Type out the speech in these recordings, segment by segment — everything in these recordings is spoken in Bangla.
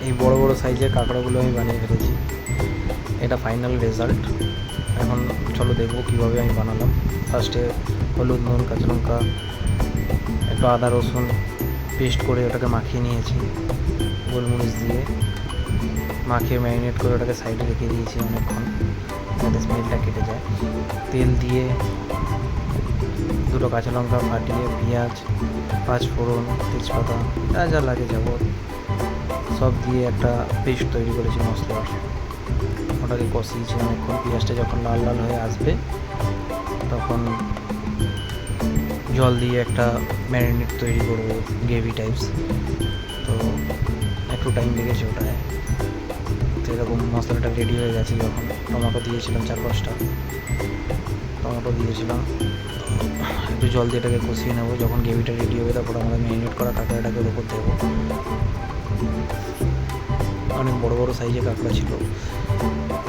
এই বড় বড় সাইজের কাঁকড়াগুলো আমি বানিয়ে ফেলেছি। এটা ফাইনাল রেজাল্ট। এখন চলো দেখবো কীভাবে আমি বানালাম। ফার্স্টে হলুদ, নুন, কাঁচা লঙ্কা, একটু আদা রসুন পেস্ট করে ওটাকে মাখিয়ে নিয়েছি, গোলমরিচ দিয়ে মাখিয়ে ম্যারিনেট করে ওটাকে সাইডে রেখে দিয়েছি অনেকক্ষণ, যাতে স্মেলটা কেটে যায়। তেল দিয়ে দুটো কাঁচা লঙ্কা ফাটিয়ে, পেঁয়াজ, পাঁচফোড়ন, তেজপাতা, যা যা লাগে যাবো সব দিয়ে একটা পেস্ট তৈরি করেছি মশলার। ওটাকে কষিয়েছি অনেকক্ষণ। পেঁয়াজটা যখন লাল লাল হয়ে আসবে তখন জল দিয়ে একটা ম্যারিনেট তৈরি করবো, গ্রেভি টাইপস। তো একটু টাইম লেগেছে ওটায়। তো এরকম মশলাটা রেডি হয়ে গেছে যখন টমেটো দিয়েছিলাম 4-5টা টমেটো দিয়েছিলাম। একটু জল দিয়ে এটাকে কষিয়ে নেবো। যখন গ্রেভিটা রেডি হবে তারপর আমাদের ম্যারিনেট করা কাঁকড়াটাকে ওর উপর দেবো। অনেক বড় বড় সাইজের কাঁকড়া ছিল।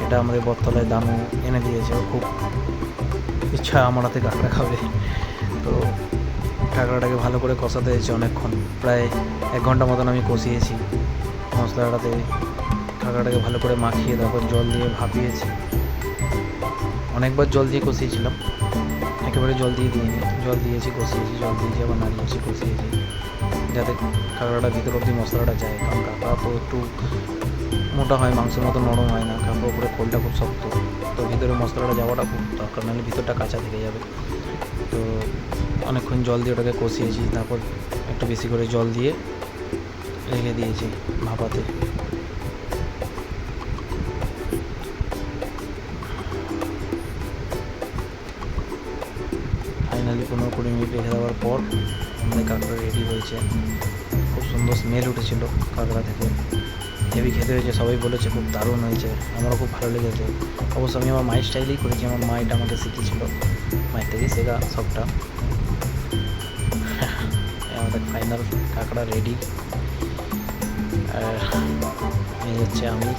এটা আমাদের বটতলায় দামও এনে দিয়েছে, খুব ইচ্ছা আমার হাতে কাঁকড়া খাবে। তো কাঁকড়াটাকে ভালো করে কষাতে হয়েছে অনেকক্ষণ, প্রায় 1 ঘন্টা মতন আমি কষিয়েছি মশলাটাতে। কাঁকড়াটাকে ভালো করে মাখিয়ে তারপর জল দিয়ে ভাপিয়েছি। অনেকবার জল দিয়ে কষিয়েছিলাম, একেবারে জল দিয়ে দিইনি। জল দিয়েছি, কষিয়েছি, জল দিয়েছি, আবার নাড়িয়েছি, কষিয়েছি, যাতে কাঁকড়াটা ভিতর অব্দি মশলাটা যায়। কারণ কাঁকড়া তো একটু মোটা হয়, মাংসের মতো নরম হয় না। কাঁকড়ার উপরে খোলটা খুব শক্ত, তো ভিতরে মশলাটা যাওয়াটা খুব দরকার, নাহলে ভিতরটা কাঁচা থেকে যাবে। তো অনেকক্ষণ জল দিয়ে ওটাকে কষিয়েছি, তারপর একটু বেশি করে জল দিয়ে রেখে দিয়েছি ভাপাতে। ফাইনালি 15-20 মিনিট রেখে দেওয়ার পর আমাদের কাঁকড়া রেডি হয়েছে। খুব সুন্দর স্মেল উঠেছিল কাঁকড়া থেকে, হেভি খেতে হয়েছে। সবাই বলেছে খুব দারুণ হয়েছে, আমারও খুব ভালো লেগেছে। অবশ্য আমি আমার মায়ের স্টাইলেই করেছি, আমার মা এটা আমাকে শিখিয়েছিল, মায়ের থেকেই শেখা সবটা। আমাদের ফাইনাল কাঁকড়া রেডি। আর এই হচ্ছে আমি।